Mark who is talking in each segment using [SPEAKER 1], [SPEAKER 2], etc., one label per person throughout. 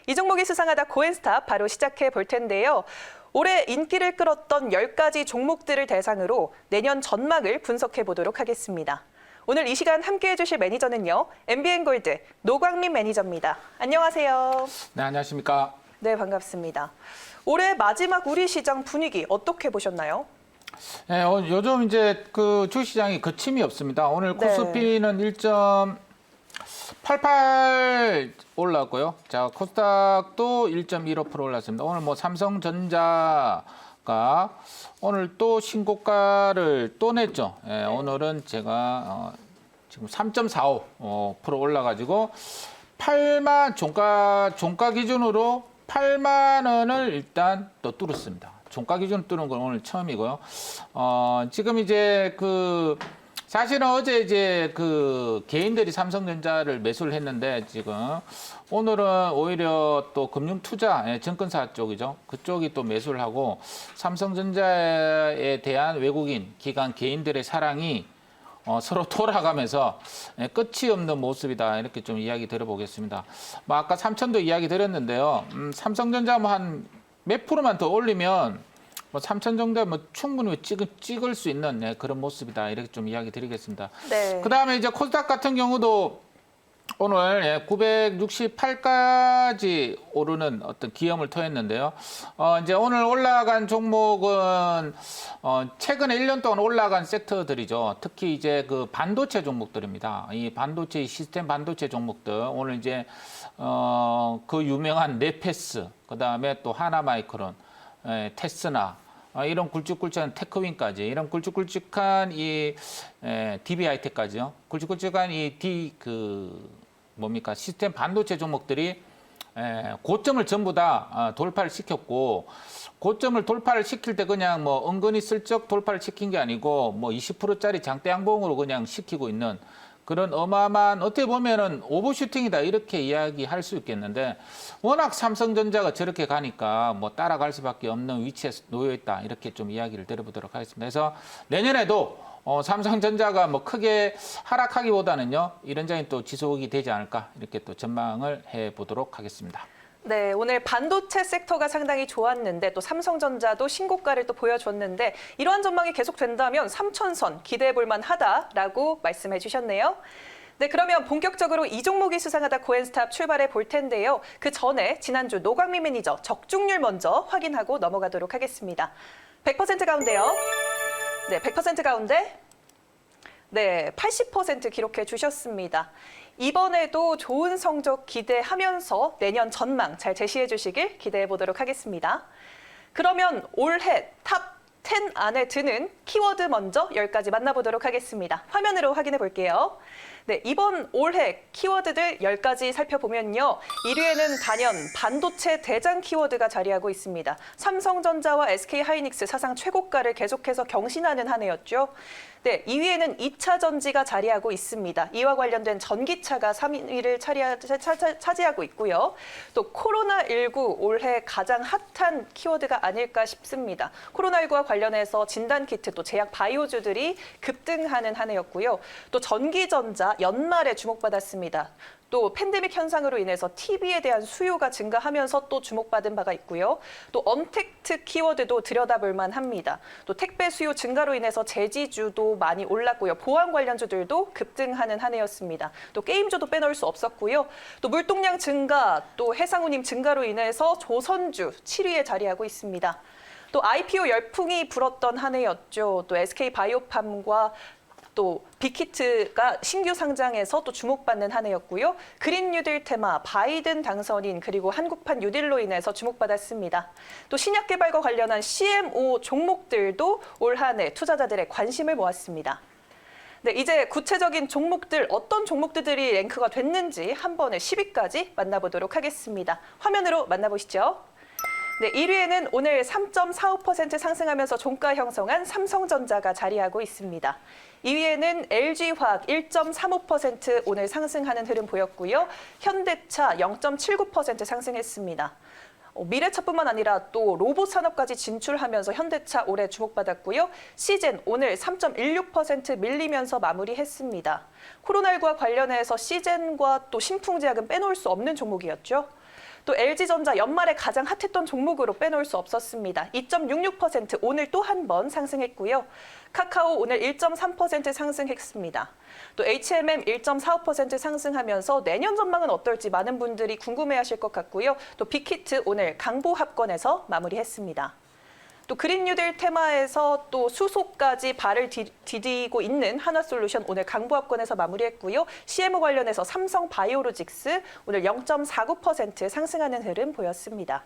[SPEAKER 1] 이 종목이 수상하다 고엔스탑 바로 시작해 볼 텐데요. 올해 인기를 끌었던 10가지 종목들을 대상으로 내년 전망을 분석해 보도록 하겠습니다. 오늘 이 시간 함께해 주실 매니저는요. MBN골드 노광민 매니저입니다. 안녕하세요.
[SPEAKER 2] 네, 안녕하십니까.
[SPEAKER 1] 네, 반갑습니다. 올해 마지막 우리 시장 분위기 어떻게 보셨나요?
[SPEAKER 2] 네, 요즘 이제 그 주시장이 거침이 없습니다. 오늘 코스피는 1.88 올랐고요. 자, 코스닥도 1.15% 올랐습니다. 오늘 뭐 삼성전자가 오늘 또 신고가를 또 냈죠. 예, 오늘은 제가 지금 3.45% 올라가지고 8만 종가 기준으로 8만 원을 일단 또 뚫었습니다. 종가 기준 뚫은 건 오늘 처음이고요. 지금 이제 사실은 어제 이제 개인들이 삼성전자를 매수를 했는데 지금 오늘은 오히려 또 금융투자, 증권사 쪽이죠. 그쪽이 또 매수를 하고 삼성전자에 대한 외국인, 기관, 개인들의 사랑이 서로 돌아가면서 끝이 없는 모습이다. 이렇게 좀 이야기 들어보겠습니다. 뭐 아까 3천도 이야기 드렸는데요. 삼성전자 뭐 한 몇 프로만 더 올리면 뭐 3천 정도 뭐 충분히 찍을 수 있는 그런 모습이다. 이렇게 좀 이야기 드리겠습니다.
[SPEAKER 1] 네.
[SPEAKER 2] 그다음에 이제 코스닥 같은 경우도 오늘 968까지 오르는 어떤 기염을 토했는데요. 이제 오늘 올라간 종목은 최근에 1년 동안 올라간 섹터들이죠. 특히 이제 그 반도체 종목들입니다. 이 반도체 시스템 반도체 종목들 오늘 이제 그 유명한 네페스, 그다음에 또 하나마이크론, 테스나 이런 굵직굵직한 테크윈까지 이런 굵직굵직한 이 DB하이텍까지요. 굵직굵직한 이 시스템 반도체 종목들이 고점을 전부 다 돌파를 시켰고, 고점을 돌파를 시킬 때 그냥 뭐 은근히 슬쩍 돌파를 시킨 게 아니고 뭐 20%짜리 장대 양봉으로 그냥 시키고 있는 그런 어마어마한, 어떻게 보면은 오버슈팅이다 이렇게 이야기할 수 있겠는데, 워낙 삼성전자가 저렇게 가니까 뭐 따라갈 수밖에 없는 위치에 놓여 있다 이렇게 좀 이야기를 드려보도록 하겠습니다. 그래서 내년에도 삼성전자가 뭐 크게 하락하기보다는요, 이런저런 또 지속이 되지 않을까 이렇게 또 전망을 해보도록 하겠습니다.
[SPEAKER 1] 네, 오늘 반도체 섹터가 상당히 좋았는데 또 삼성전자도 신고가를 또 보여줬는데 이러한 전망이 계속된다면 3천선 기대해 볼 만하다라고 말씀해 주셨네요. 네, 그러면 본격적으로 이 종목이 수상하다 고엔스탑 출발해 볼 텐데요. 그 전에 지난주 노광민 매니저 적중률 먼저 확인하고 넘어가도록 하겠습니다. 100% 가운데요. 네, 100% 가운데 네, 80% 기록해 주셨습니다. 이번에도 좋은 성적 기대하면서 내년 전망 잘 제시해 주시길 기대해 보도록 하겠습니다. 그러면 올해 탑 10 안에 드는 키워드 먼저 10가지 만나보도록 하겠습니다. 화면으로 확인해 볼게요. 네, 이번 올해 키워드들 10가지 살펴보면요. 1위에는 단연 반도체 대장 키워드가 자리하고 있습니다. 삼성전자와 SK하이닉스 사상 최고가를 계속해서 경신하는 한 해였죠. 네, 2위에는 2차 전지가 자리하고 있습니다. 이와 관련된 전기차가 3위를 차지하고 있고요. 또 코로나19 올해 가장 핫한 키워드가 아닐까 싶습니다. 코로나19와 관련해서 진단키트 또 제약 바이오주들이 급등하는 한 해였고요. 또 전기전자 연말에 주목받았습니다. 또 팬데믹 현상으로 인해서 TV에 대한 수요가 증가하면서 또 주목받은 바가 있고요. 또 언택트 키워드도 들여다볼 만합니다. 또 택배 수요 증가로 인해서 제지주도 많이 올랐고요. 보안 관련주들도 급등하는 한 해였습니다. 또 게임주도 빼놓을 수 없었고요. 또 물동량 증가, 또 해상운임 증가로 인해서 조선주 7위에 자리하고 있습니다. 또 IPO 열풍이 불었던 한 해였죠. 또 SK바이오팜과 또 빅히트가 신규 상장해서 또 주목받는 한 해였고요. 그린 뉴딜 테마, 바이든 당선인, 그리고 한국판 뉴딜로 인해서 주목받았습니다. 또 신약 개발과 관련한 CMO 종목들도 올 한 해 투자자들의 관심을 모았습니다. 네, 이제 구체적인 종목들, 어떤 종목들이 랭크가 됐는지 한 번에 10위까지 만나보도록 하겠습니다. 화면으로 만나보시죠. 네, 1위에는 오늘 3.45% 상승하면서 종가 형성한 삼성전자가 자리하고 있습니다. 2위에는 LG화학 1.35% 오늘 상승하는 흐름 보였고요. 현대차 0.79% 상승했습니다. 미래차뿐만 아니라 또 로봇 산업까지 진출하면서 현대차 올해 주목받았고요. 시젠 오늘 3.16% 밀리면서 마무리했습니다. 코로나19와 관련해서 시젠과 또 신풍제약은 빼놓을 수 없는 종목이었죠. 또 LG전자 연말에 가장 핫했던 종목으로 빼놓을 수 없었습니다. 2.66% 오늘 또 한 번 상승했고요. 카카오 오늘 1.3% 상승했습니다. 또 HMM 1.45% 상승하면서 내년 전망은 어떨지 많은 분들이 궁금해하실 것 같고요. 또 빅히트 오늘 강보합권에서 마무리했습니다. 또 그린 뉴딜 테마에서 또 수소까지 발을 디디고 있는 한화솔루션 오늘 강보합권에서 마무리했고요. CMO 관련해서 삼성 바이오로직스 오늘 0.49% 상승하는 흐름 보였습니다.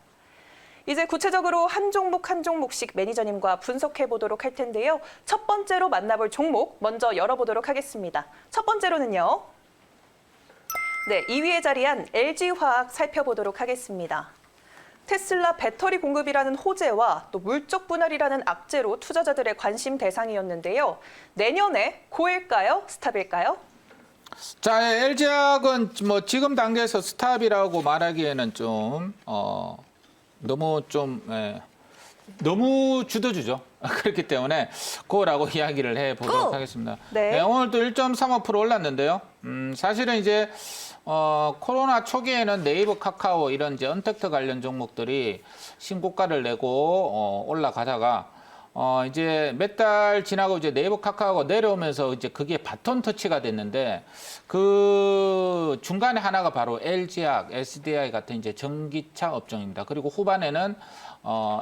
[SPEAKER 1] 이제 구체적으로 한 종목 한 종목씩 매니저님과 분석해 보도록 할 텐데요. 첫 번째로 만나볼 종목 먼저 열어보도록 하겠습니다. 첫 번째로는요. 네, 2위에 자리한 LG화학 살펴보도록 하겠습니다. 테슬라 배터리 공급이라는 호재와 또 물적 분할이라는 악재로 투자자들의 관심 대상이었는데요. 내년에 고일까요? 스탑일까요?
[SPEAKER 2] 자, LG화학은 뭐 지금 단계에서 스탑이라고 말하기에는 좀 너무 주도주죠. 그렇기 때문에 고라고 이야기를 해보도록 하겠습니다.
[SPEAKER 1] 네.
[SPEAKER 2] 오늘도 1.35% 올랐는데요. 사실은 이제 코로나 초기에는 네이버, 카카오 이런 이제 언택트 관련 종목들이 신고가를 내고 올라가다가 이제 몇 달 지나고 이제 네이버, 카카오가 내려오면서 이제 그게 바톤 터치가 됐는데 그 중간에 하나가 바로 LG화학, SDI 같은 이제 전기차 업종입니다. 그리고 후반에는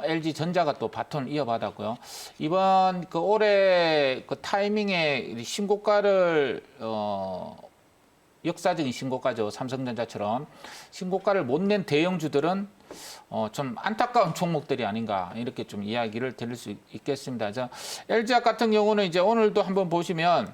[SPEAKER 2] LG전자가 또 바톤을 이어받았고요. 이번 그 올해 그 타이밍에 신고가를 역사적인 신고가죠. 삼성전자처럼 신고가를 못 낸 대형주들은 좀 안타까운 종목들이 아닌가 이렇게 좀 이야기를 드릴 수 있겠습니다. 자, LG화학 같은 경우는 이제 오늘도 한번 보시면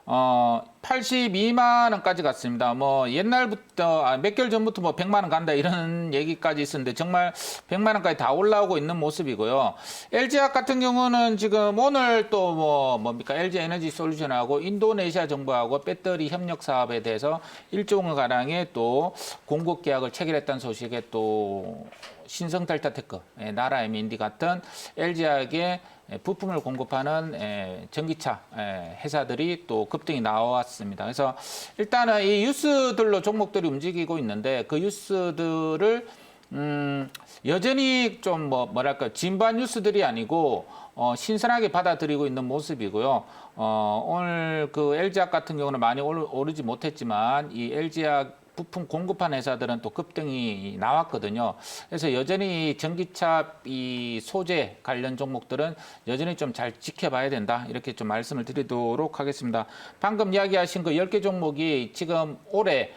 [SPEAKER 2] 82만 원까지 갔습니다. 뭐 옛날부터 몇 개월 전부터 뭐 100만 원 간다 이런 얘기까지 있었는데 정말 100만 원까지 다 올라오고 있는 모습이고요. LG화학 같은 경우는 지금 오늘 또 뭡니까 LG 에너지 솔루션하고 인도네시아 정부하고 배터리 협력 사업에 대해서 1조 원 가량의 또 공급 계약을 체결했다는 소식에 또 신성델타테크, 나라 M&D 같은 LG화학의 부품을 공급하는 전기차 회사들이 또 급등이 나왔습니다. 그래서 일단은 이 뉴스들로 종목들이 움직이고 있는데 그 뉴스들을 여전히 좀 뭐랄까 진부한 뉴스들이 아니고 신선하게 받아들이고 있는 모습이고요. 오늘 그 LG화학 같은 경우는 많이 오르지 못했지만 이 LG화학 부품 공급한 회사들은 또 급등이 나왔거든요. 그래서 여전히 전기차 이 소재 관련 종목들은 여전히 좀 잘 지켜봐야 된다. 이렇게 좀 말씀을 드리도록 하겠습니다. 방금 이야기하신 그 10개 종목이 지금 올해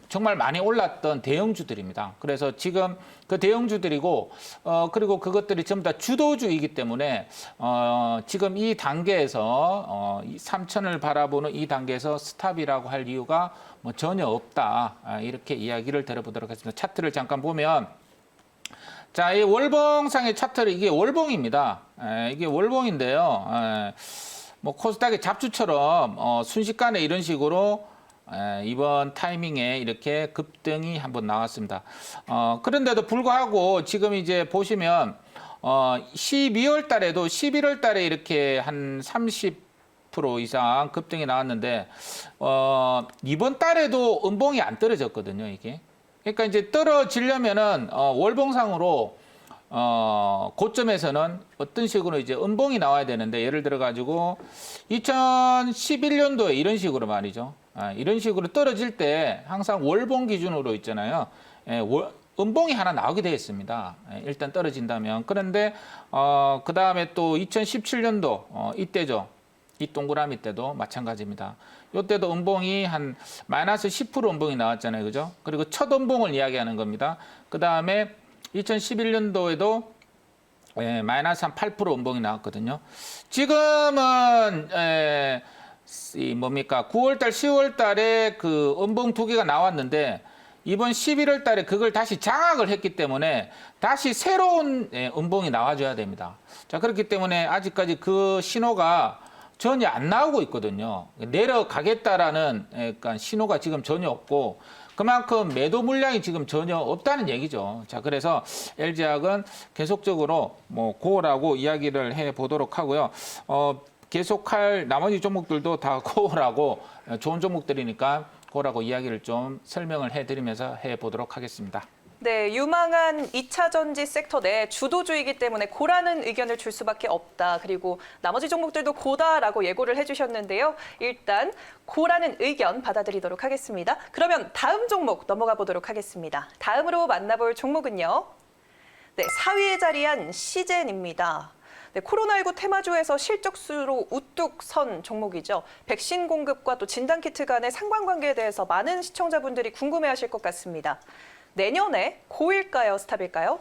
[SPEAKER 2] 정말 많이 올랐던 대형주들입니다. 그래서 지금 그 대형주들이고 그리고 그것들이 전부 다 주도주이기 때문에 지금 이 단계에서 3천을 바라보는 이 단계에서 스탑이라고 할 이유가 뭐 전혀 없다. 이렇게 이야기를 드려보도록 하겠습니다. 차트를 잠깐 보면 자, 이 월봉상의 차트를 이게 월봉입니다. 이게 월봉인데요. 뭐 코스닥의 잡주처럼 순식간에 이런 식으로 이번 타이밍에 이렇게 급등이 한번 나왔습니다. 그런데도 불구하고 지금 이제 보시면 12월 달에도 11월 달에 이렇게 한 30% 이상 급등이 나왔는데 이번 달에도 음봉이 안 떨어졌거든요, 이게. 그러니까 이제 떨어지려면은 월봉상으로 고점에서는 어떤 식으로 이제 음봉이 나와야 되는데 예를 들어 가지고 2011년도에 이런 식으로 말이죠. 이런 식으로 떨어질 때 항상 월봉 기준으로 있잖아요. 음봉이 하나 나오게 되어 있습니다. 일단 떨어진다면. 그런데 그 다음에 또 2017년도 이때죠. 이 동그라미 때도 마찬가지입니다. 이때도 음봉이 한 마이너스 10% 음봉이 나왔잖아요. 그죠? 그리고 첫 음봉을 이야기하는 겁니다. 그 다음에 2011년도에도 마이너스 한 8% 음봉이 나왔거든요. 지금은 뭡니까? 9월달, 10월달에 그 음봉 두 개가 나왔는데 이번 11월달에 그걸 다시 장악을 했기 때문에 다시 새로운 음봉이 나와줘야 됩니다. 자, 그렇기 때문에 아직까지 그 신호가 전혀 안 나오고 있거든요. 내려가겠다라는 약간 신호가 지금 전혀 없고 그만큼 매도 물량이 지금 전혀 없다는 얘기죠. 자, 그래서 LG화학은 계속적으로 뭐 고라고 이야기를 해 보도록 하고요. 계속할 나머지 종목들도 다 고라고 좋은 종목들이니까 그거라고 이야기를 좀 설명을 해드리면서 해보도록 하겠습니다.
[SPEAKER 1] 네, 유망한 2차 전지 섹터 내 주도주이기 때문에 고라는 의견을 줄 수밖에 없다. 그리고 나머지 종목들도 고다라고 예고를 해주셨는데요. 일단 고라는 의견 받아들이도록 하겠습니다. 그러면 다음 종목 넘어가 보도록 하겠습니다. 다음으로 만나볼 종목은요. 네, 4위에 자리한 시젠입니다. 네, 코로나19 테마주에서 실적수로 우뚝 선 종목이죠. 백신 공급과 또 진단키트 간의 상관관계에 대해서 많은 시청자분들이 궁금해하실 것 같습니다. 내년에 고일까요, 스탑일까요?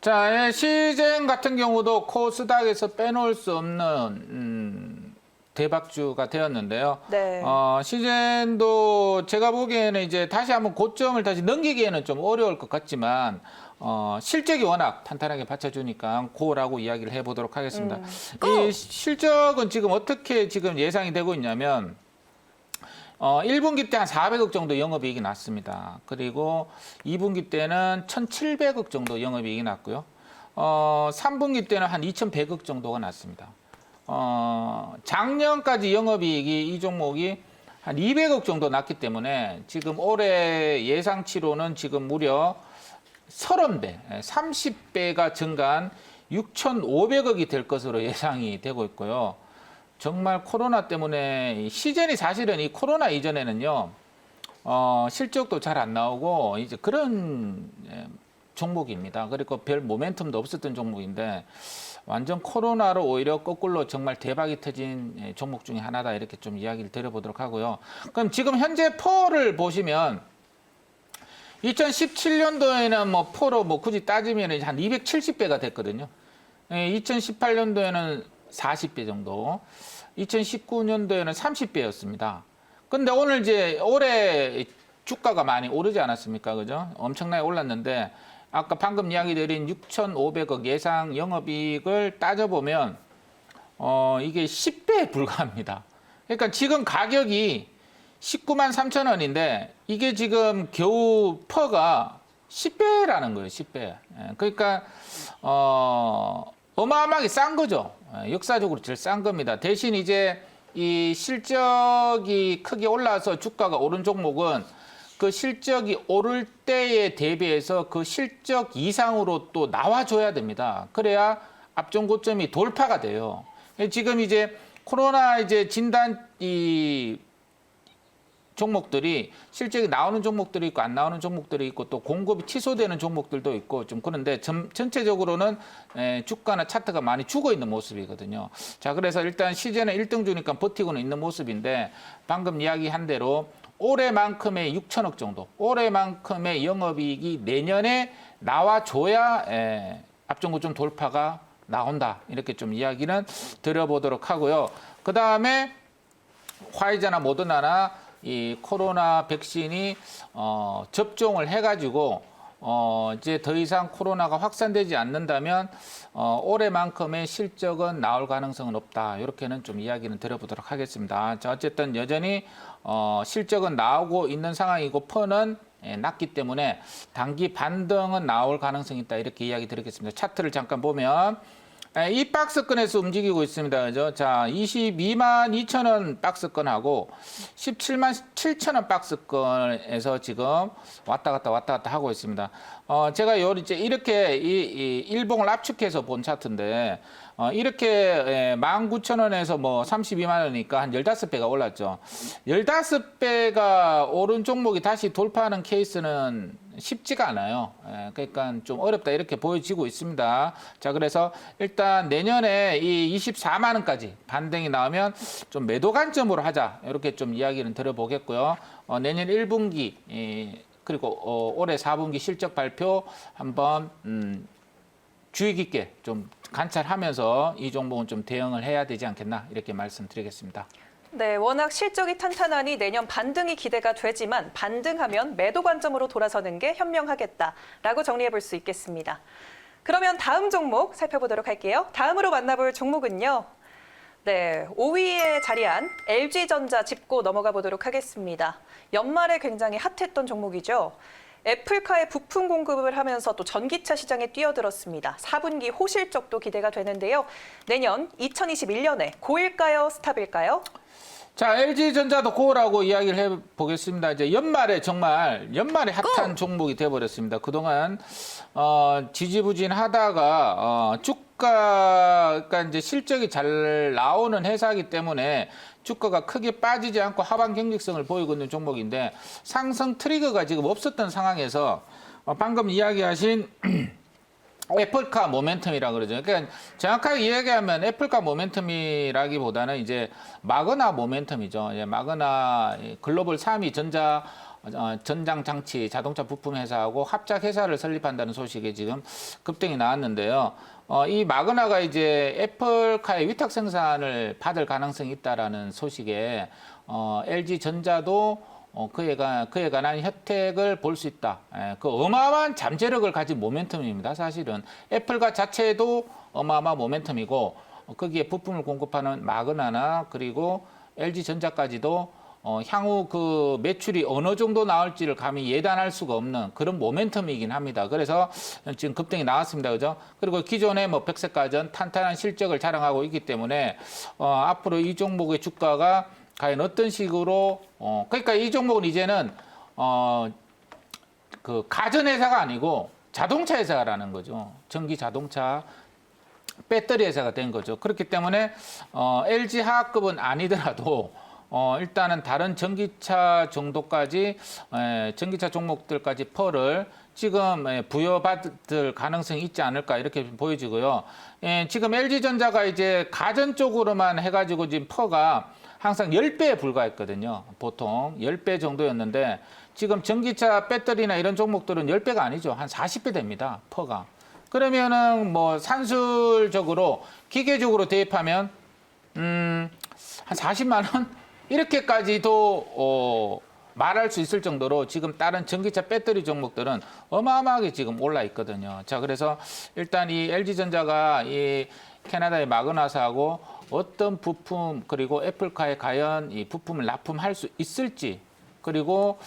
[SPEAKER 2] 자, 시젠 같은 경우도 코스닥에서 빼놓을 수 없는 대박주가 되었는데요.
[SPEAKER 1] 네.
[SPEAKER 2] 시젠도 제가 보기에는 이제 다시 한번 고점을 다시 넘기기에는 좀 어려울 것 같지만 실적이 워낙 탄탄하게 받쳐주니까 고라고 이야기를 해보도록 하겠습니다. 이 실적은 지금 어떻게 지금 예상이 되고 있냐면 1분기 때 한 400억 정도 영업이익이 났습니다. 그리고 2분기 때는 1,700억 정도 영업이익이 났고요. 3분기 때는 한 2,100억 정도가 났습니다. 작년까지 영업이익이 이 종목이 한 200억 정도 났기 때문에 지금 올해 예상치로는 지금 무려 30배, 30배가 증가한 6,500억이 될 것으로 예상이 되고 있고요. 정말 코로나 때문에 시젠이 사실은 이 코로나 이전에는요, 실적도 잘 안 나오고 이제 그런 종목입니다. 그리고 별 모멘텀도 없었던 종목인데 완전 코로나로 오히려 거꾸로 정말 대박이 터진 종목 중에 하나다 이렇게 좀 이야기를 드려보도록 하고요. 그럼 지금 현재 퍼를 보시면 2017년도에는 뭐 퍼로 뭐 굳이 따지면 한 270배가 됐거든요. 2018년도에는 40배 정도, 2019년도에는 30배였습니다. 근데 오늘 이제 올해 주가가 많이 오르지 않았습니까? 그죠? 엄청나게 올랐는데 아까 방금 이야기 드린 6,500억 예상 영업이익을 따져보면 이게 10배에 불과합니다. 그러니까 지금 가격이 19만 3천 원인데 이게 지금 겨우 퍼가 10배라는 거예요. 10배. 그러니까 어마어마하게 싼 거죠. 역사적으로 제일 싼 겁니다. 대신 이제 이 실적이 크게 올라서 주가가 오른 종목은 그 실적이 오를 때에 대비해서 그 실적 이상으로 또 나와줘야 됩니다. 그래야 앞전 고점이 돌파가 돼요. 지금 이제 코로나 이제 진단 이 종목들이 실적이 나오는 종목들이 있고 안 나오는 종목들이 있고 또 공급이 취소되는 종목들도 있고 좀 그런데 전체적으로는 주가나 차트가 많이 죽어 있는 모습이거든요. 자, 그래서 일단 시즌은 1등 주니까 버티고는 있는 모습인데 방금 이야기한 대로 올해만큼의 6천억 정도, 올해만큼의 영업이익이 내년에 나와줘야 앞전고점 돌파가 나온다. 이렇게 좀 이야기는 드려보도록 하고요. 그 다음에 화이자나 모더나나 이 코로나 백신이 접종을 해가지고 이제 더 이상 코로나가 확산되지 않는다면 올해만큼의 실적은 나올 가능성은 없다. 이렇게는 좀 이야기는 드려보도록 하겠습니다. 자, 어쨌든 여전히 실적은 나오고 있는 상황이고 퍼는 낮기 때문에 단기 반등은 나올 가능성이 있다. 이렇게 이야기 드리겠습니다. 차트를 잠깐 보면 이 박스권에서 움직이고 있습니다. 그죠? 자, 22만 2천 원 박스권하고 17만 7천 원 박스권에서 지금 왔다 갔다 하고 있습니다. 제가 이제 이렇게 이 일봉을 압축해서 본 차트인데 이렇게 19,000원에서 뭐 32만 원이니까 한 15배가 올랐죠. 15배가 오른 종목이 다시 돌파하는 케이스는 쉽지가 않아요. 그러니까 좀 어렵다 이렇게 보여지고 있습니다. 자, 그래서 일단 내년에 이 24만 원까지 반등이 나오면 좀 매도 관점으로 하자 이렇게 좀 이야기는 드려보겠고요. 내년 1분기 그리고 올해 4분기 실적 발표 한번 주의 깊게 좀 관찰하면서 이 종목은 좀 대응을 해야 되지 않겠나 이렇게 말씀드리겠습니다.
[SPEAKER 1] 네, 워낙 실적이 탄탄하니 내년 반등이 기대가 되지만 반등하면 매도 관점으로 돌아서는 게 현명하겠다라고 정리해 볼 수 있겠습니다. 그러면 다음 종목 살펴보도록 할게요. 다음으로 만나볼 종목은요. 네, 5위에 자리한 LG전자 짚고 넘어가 보도록 하겠습니다. 연말에 굉장히 핫했던 종목이죠. 애플카의 부품 공급을 하면서 또 전기차 시장에 뛰어들었습니다. 4분기 호실적도 기대가 되는데요. 내년 2021년에 고일까요, 스탑일까요?
[SPEAKER 2] 자, LG전자도 고라고 이야기를 해보겠습니다. 이제 연말에 핫한 종목이 돼버렸습니다. 그동안 지지부진하다가 주가가 이제 실적이 잘 나오는 회사이기 때문에 주가가 크게 빠지지 않고 하방 경직성을 보이고 있는 종목인데 상승 트리거가 지금 없었던 상황에서 방금 이야기하신 애플카 모멘텀이라 그러죠. 그러니까 정확하게 이야기하면 애플카 모멘텀이라기보다는 이제 마그나 모멘텀이죠. 예, 마그나 글로벌 3위 전장 장치 자동차 부품 회사하고 합작 회사를 설립한다는 소식이 지금 급등이 나왔는데요. 이 마그나가 이제 애플카의 위탁 생산을 받을 가능성이 있다라는 소식에 LG전자도 그에 관한 혜택을 볼 수 있다. 그 어마어마한 잠재력을 가진 모멘텀입니다. 사실은 애플과 자체도 어마어마한 모멘텀이고 거기에 부품을 공급하는 마그나나 그리고 LG전자까지도 향후 그 매출이 어느 정도 나올지를 감히 예단할 수가 없는 그런 모멘텀이긴 합니다. 그래서 지금 급등이 나왔습니다. 그죠? 그리고 기존에 뭐 백색가전 탄탄한 실적을 자랑하고 있기 때문에 앞으로 이 종목의 주가가 과연 어떤 식으로 그러니까 이 종목은 이제는 그 가전회사가 아니고 자동차 회사라는 거죠. 전기 자동차 배터리 회사가 된 거죠. 그렇기 때문에 LG 하하급은 아니더라도 일단은 다른 전기차 정도까지 전기차 종목들까지 펄을 지금 부여받을 가능성이 있지 않을까 이렇게 보여지고요. 지금 LG전자가 이제 가전 쪽으로만 해가지고 지금 퍼가 항상 10배에 불과했거든요. 보통 10배 정도였는데 지금 전기차 배터리나 이런 종목들은 10배가 아니죠. 한 40배 됩니다. 퍼가. 그러면은 뭐 산술적으로 기계적으로 대입하면 한 40만 원 이렇게까지도 말할 수 있을 정도로 지금 다른 전기차 배터리 종목들은 어마어마하게 지금 올라 있거든요. 자, 그래서 일단 이 LG전자가 이 캐나다의 마그나사하고 어떤 부품 그리고 애플카에 과연 이 부품을 납품할 수 있을지 그리고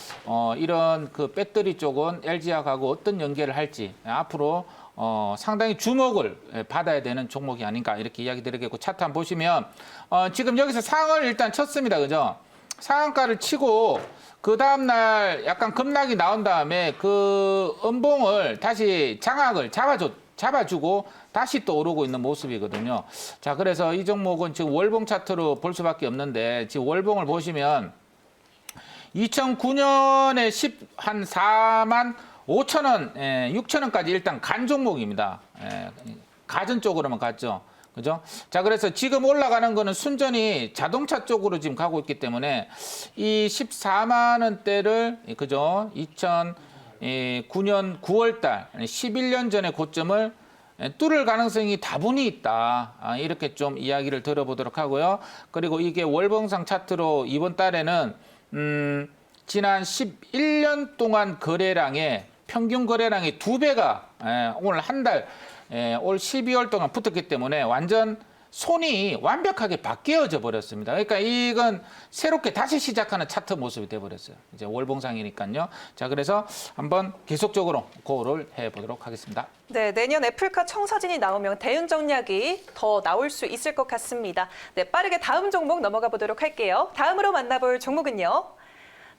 [SPEAKER 2] 이런 그 배터리 쪽은 LG하고 어떤 연계를 할지 앞으로 상당히 주목을 받아야 되는 종목이 아닌가 이렇게 이야기 드리겠고 차트 한번 보시면 지금 여기서 상을 일단 쳤습니다. 그죠? 상한가를 치고 그 다음날 약간 급락이 나온 다음에 그 음봉을 다시 장악을 잡아주고 다시 또 오르고 있는 모습이거든요. 자, 그래서 이 종목은 지금 월봉 차트로 볼 수밖에 없는데 지금 월봉을 보시면 2009년에 한 4만 5천 원, 6천 원까지 일단 간 종목입니다. 가전 쪽으로만 갔죠. 그죠? 자, 그래서 지금 올라가는 거는 순전히 자동차 쪽으로 지금 가고 있기 때문에 이 14만 원대를 그죠? 2009년 9월 달 11년 전의 고점을 뚫을 가능성이 다분히 있다. 이렇게 좀 이야기를 들어보도록 하고요. 그리고 이게 월봉상 차트로 이번 달에는 지난 11년 동안 거래량의 평균 거래량의 2배가 오늘 한 달 올 12월 동안 붙었기 때문에 완전 손이 완벽하게 바뀌어져 버렸습니다. 그러니까 이건 새롭게 다시 시작하는 차트 모습이 돼 버렸어요. 이제 월봉상이니까요. 자, 그래서 한번 계속적으로 고를 해 보도록 하겠습니다.
[SPEAKER 1] 네, 내년 애플카 청사진이 나오면 대응 전략이 더 나올 수 있을 것 같습니다. 네, 빠르게 다음 종목 넘어가 보도록 할게요. 다음으로 만나볼 종목은요.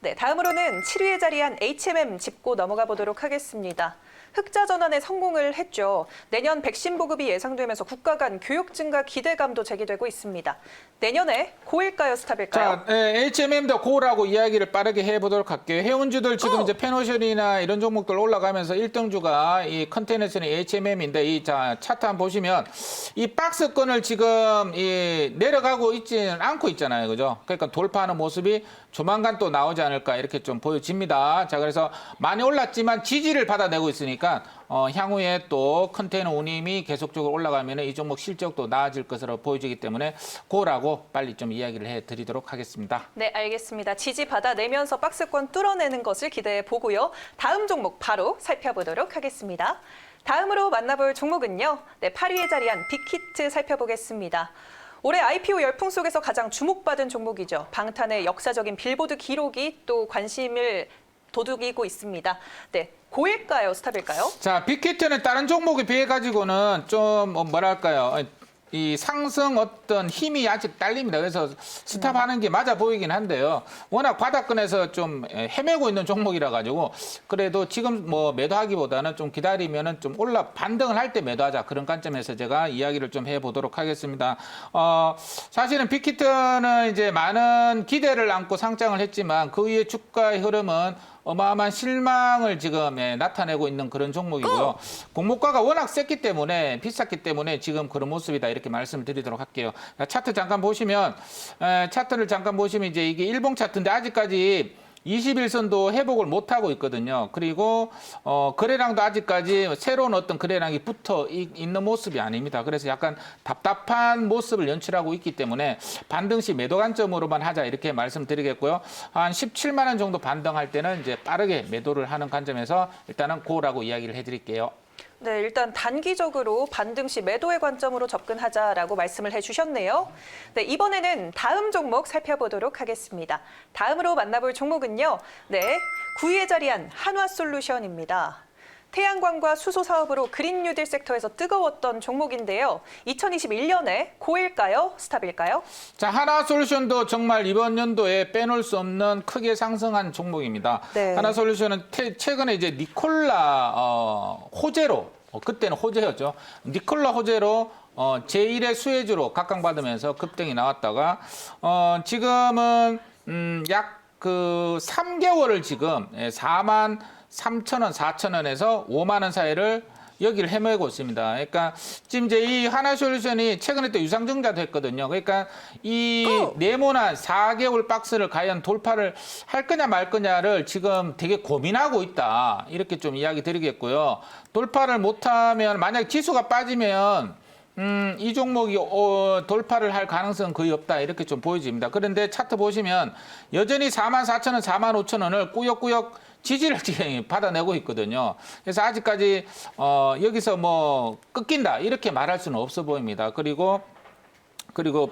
[SPEAKER 1] 네, 다음으로는 7위에 자리한 HMM 짚고 넘어가 보도록 하겠습니다. 흑자 전환에 성공을 했죠. 내년 백신 보급이 예상되면서 국가 간 교육 증가 기대감도 제기되고 있습니다. 내년에 고일까요, 스탑일까요?
[SPEAKER 2] 자, HMM도 고라고 이야기를 빠르게 해보도록 할게요. 해운주들 지금 이제 페노셜이나 이런 종목들 올라가면서 1등주가 이 컨테이너스는 HMM인데 이 차트 한번 보시면 이 박스권을 지금 내려가고 있지는 않고 있잖아요, 그죠? 그러니까 돌파하는 모습이 조만간 또 나오지 않을까 이렇게 좀 보여집니다. 자, 그래서 많이 올랐지만 지지를 받아내고 있으니까 향후에 또 컨테이너 운임이 계속적으로 올라가면 이 종목 실적도 나아질 것으로 보여지기 때문에 고라고 빨리 좀 이야기를 해드리도록 하겠습니다.
[SPEAKER 1] 네, 알겠습니다. 지지 받아내면서 박스권 뚫어내는 것을 기대해 보고요. 다음 종목 바로 살펴보도록 하겠습니다. 다음으로 만나볼 종목은요. 네, 8위에 자리한 빅히트 살펴보겠습니다. 올해 IPO 열풍 속에서 가장 주목받은 종목이죠. 방탄의 역사적인 빌보드 기록이 또 관심을 도둑이고 있습니다. 네, 고일까요, 스탑일까요?
[SPEAKER 2] 자, 빅히트는 다른 종목에 비해 가지고는 좀 뭐랄까요? 이 상승 어떤 힘이 아직 딸립니다. 그래서 스탑하는 게 맞아 보이긴 한데요. 워낙 바닥권에서 좀 헤매고 있는 종목이라 가지고 그래도 지금 뭐 매도하기보다는 좀 기다리면은 좀 반등을 할 때 매도하자 그런 관점에서 제가 이야기를 좀 해보도록 하겠습니다. 사실은 빅히트는 이제 많은 기대를 안고 상장을 했지만 그 위에 주가의 흐름은 어마어마한 실망을 지금 나타내고 있는 그런 종목이고요. 공모가가 워낙 셌기 때문에 비쌌기 때문에 지금 그런 모습이다 이렇게 말씀을 드리도록 할게요. 차트 잠깐 보시면 차트를 잠깐 보시면 이제 이게 일봉 차트인데 아직까지 21선도 회복을 못하고 있거든요. 그리고 거래량도 아직까지 새로운 어떤 거래량이 붙어 있는 모습이 아닙니다. 그래서 약간 답답한 모습을 연출하고 있기 때문에 반등 시 매도 관점으로만 하자 이렇게 말씀드리겠고요. 한 17만 원 정도 반등할 때는 이제 빠르게 매도를 하는 관점에서 일단은 고라고 이야기를 해드릴게요.
[SPEAKER 1] 네, 일단 단기적으로 반등 시 매도의 관점으로 접근하자라고 말씀을 해주셨네요. 네, 이번에는 다음 종목 살펴보도록 하겠습니다. 다음으로 만나볼 종목은요. 네, 9위에 자리한 한화솔루션입니다. 태양광과 수소 사업으로 그린 뉴딜 섹터에서 뜨거웠던 종목인데요. 2021년에 고일까요? 스탑일까요?
[SPEAKER 2] 자, 하나솔루션도 정말 이번 연도에 빼놓을 수 없는 크게 상승한 종목입니다.
[SPEAKER 1] 네.
[SPEAKER 2] 하나솔루션은 최근에 이제 니콜라 호재로 그때는 호재였죠. 니콜라 호재로 제1의 수혜주로 각광받으면서 급등이 나왔다가 지금은 약 그 3개월을 지금 4만 3천 원, 4천 원에서 5만 원 사이를 여기를 헤매고 있습니다. 그러니까 지금 이제 이 하나솔루션이 최근에 또 유상증자도 했거든요. 그러니까 이 네모난 4개월 박스를 과연 돌파를 할 거냐 말 거냐를 지금 되게 고민하고 있다. 이렇게 좀 이야기 드리겠고요. 돌파를 못하면 만약 지수가 빠지면 이 종목이 돌파를 할 가능성은 거의 없다 이렇게 좀 보여집니다. 그런데 차트 보시면 여전히 4만 4천 원, 4만 5천 원을 꾸역꾸역 지지를 받아내고 있거든요. 그래서 아직까지 여기서 뭐 꺾인다 이렇게 말할 수는 없어 보입니다. 그리고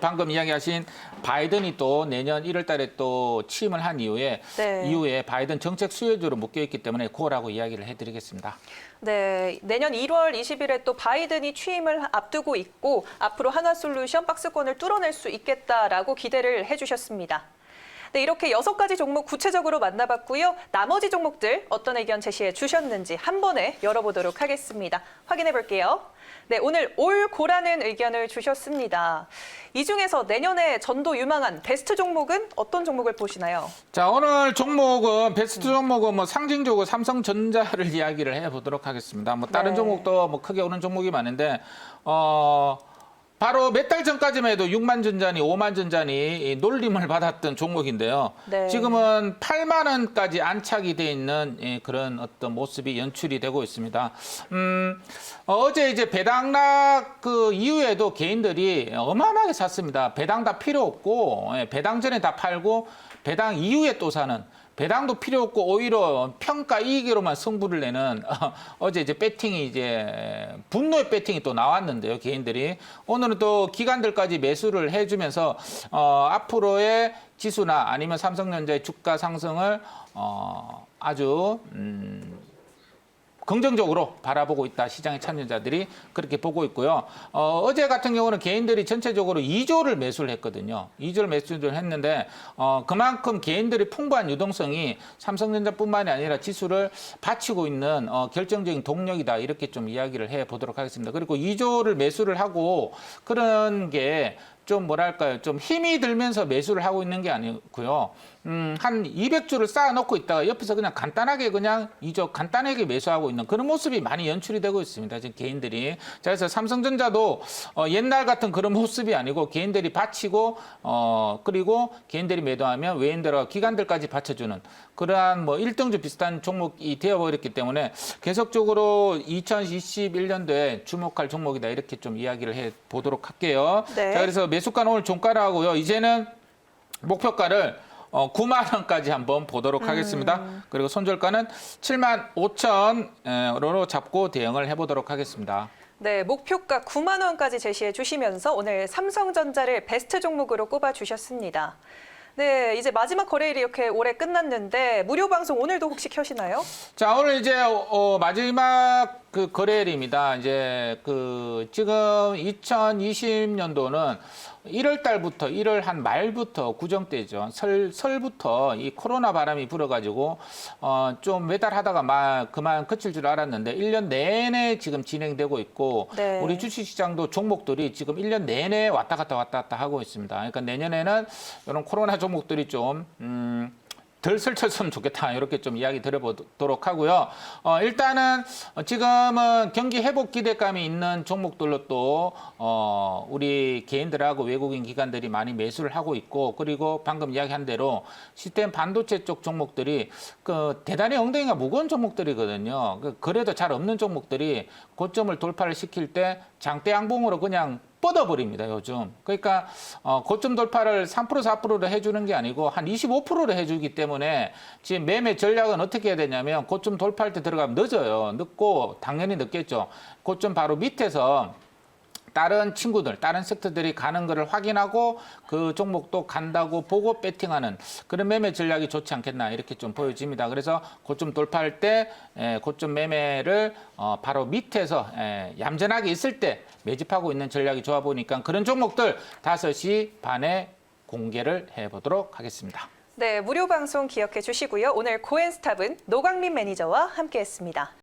[SPEAKER 2] 방금 이야기하신 바이든이 또 내년 1월 달에 또 취임을 한 이후에 바이든 정책 수혜주로 묶여 있기 때문에 고라고 이야기를 해드리겠습니다.
[SPEAKER 1] 네, 내년 1월 20일에 또 바이든이 취임을 앞두고 있고 앞으로 한화솔루션 박스권을 뚫어낼 수 있겠다라고 기대를 해주셨습니다. 네, 이렇게 6가지 종목 구체적으로 만나봤고요. 나머지 종목들 어떤 의견 제시해 주셨는지 한 번에 열어보도록 하겠습니다. 확인해 볼게요. 네, 오늘 올 고라는 의견을 주셨습니다. 이 중에서 내년에 전도 유망한 베스트 종목은 어떤 종목을 보시나요?
[SPEAKER 2] 자, 오늘 종목은 베스트 종목은 뭐 상징적으로 삼성전자를 이야기를 해보도록 하겠습니다. 뭐 다른 종목도 뭐 크게 오는 종목이 많은데 바로 몇 달 전까지만 해도 6만 전자니 5만 전자니 놀림을 받았던 종목인데요.
[SPEAKER 1] 네.
[SPEAKER 2] 지금은 8만 원까지 안착이 돼 있는 그런 어떤 모습이 연출이 되고 있습니다. 어제 이제 배당락 그 이후에도 개인들이 어마어마하게 샀습니다. 배당 다 필요 없고 배당 전에 다 팔고 배당 이후에 또 사는. 배당도 필요 없고 오히려 평가 이익으로만 승부를 내는 어제 이제 배팅이 이제 분노의 배팅이 또 나왔는데요. 개인들이 오늘은 또 기관들까지 매수를 해주면서 앞으로의 지수나 아니면 삼성전자의 주가 상승을 아주 긍정적으로 바라보고 있다. 시장의 참여자들이 그렇게 보고 있고요. 어제 같은 경우는 개인들이 전체적으로 2조를 매수를 했거든요. 2조를 매수를 했는데 그만큼 개인들이 풍부한 유동성이 삼성전자뿐만이 아니라 지수를 받치고 있는 결정적인 동력이다. 이렇게 좀 이야기를 해보도록 하겠습니다. 그리고 2조를 매수를 하고 그런 게 좀 뭐랄까요, 좀 힘이 들면서 매수를 하고 있는 게 아니고요. 한 200주를 쌓아놓고 있다가 옆에서 그냥 간단하게 그냥 2조 간단하게 매수하고 있는 그런 모습이 많이 연출이 되고 있습니다. 지금 개인들이. 자, 그래서 삼성전자도 옛날 같은 그런 모습이 아니고 개인들이 받치고 그리고 개인들이 매도하면 외인들과 기관들까지 받쳐주는 그러한 뭐 1등주 비슷한 종목이 되어버렸기 때문에 계속적으로 2021년도에 주목할 종목이다. 이렇게 좀 이야기를 해보도록 할게요.
[SPEAKER 1] 네.
[SPEAKER 2] 자, 그래서 매수가는 오늘 종가를 하고요. 이제는 목표가를 9만 원까지 한번 보도록 하겠습니다. 그리고 손절가는 7만 5천 원으로 잡고 대응을 해보도록 하겠습니다.
[SPEAKER 1] 네, 목표가 9만 원까지 제시해 주시면서 오늘 삼성전자를 베스트 종목으로 꼽아 주셨습니다. 네, 이제 마지막 거래일이 이렇게 올해 끝났는데 무료 방송 오늘도 혹시 켜시나요?
[SPEAKER 2] 자, 오늘 이제 마지막 그 거래일입니다. 이제 그 지금 2020년도는 1월 달부터 1월 한 말부터 구정때죠. 설부터 이 코로나 바람이 불어가지고 좀 매달하다가 그만 그칠 줄 알았는데 1년 내내 지금 진행되고 있고
[SPEAKER 1] 네.
[SPEAKER 2] 우리 주식시장도 종목들이 지금 1년 내내 왔다 갔다 하고 있습니다. 그러니까 내년에는 이런 코로나 종목들이 좀 덜 설쳤으면 좋겠다 이렇게 좀 이야기 드려보도록 하고요. 일단은 지금은 경기 회복 기대감이 있는 종목들로 또 우리 개인들하고 외국인 기관들이 많이 매수를 하고 있고 그리고 방금 이야기한 대로 시스템 반도체 쪽 종목들이 그 대단히 엉덩이가 무거운 종목들이거든요. 그래도 잘 없는 종목들이 고점을 돌파를 시킬 때 장대 양봉으로 그냥 뻗어버립니다, 요즘. 그러니까, 고점 돌파를 3%, 4%로 해주는 게 아니고 한 25%로 해주기 때문에 지금 매매 전략은 어떻게 해야 되냐면 고점 돌파할 때 들어가면 늦어요. 늦고, 당연히 늦겠죠. 고점 바로 밑에서 다른 친구들, 다른 섹터들이 가는 거를 확인하고 그 종목도 간다고 보고 배팅하는 그런 매매 전략이 좋지 않겠나 이렇게 좀 보여집니다. 그래서 고점 돌파할 때 고점 매매를 바로 밑에서 얌전하게 있을 때 매집하고 있는 전략이 좋아 보니까 그런 종목들 5시 반에 공개를 해보도록 하겠습니다.
[SPEAKER 1] 네, 무료 방송 기억해 주시고요. 오늘 고엔스탑은 노광민 매니저와 함께했습니다.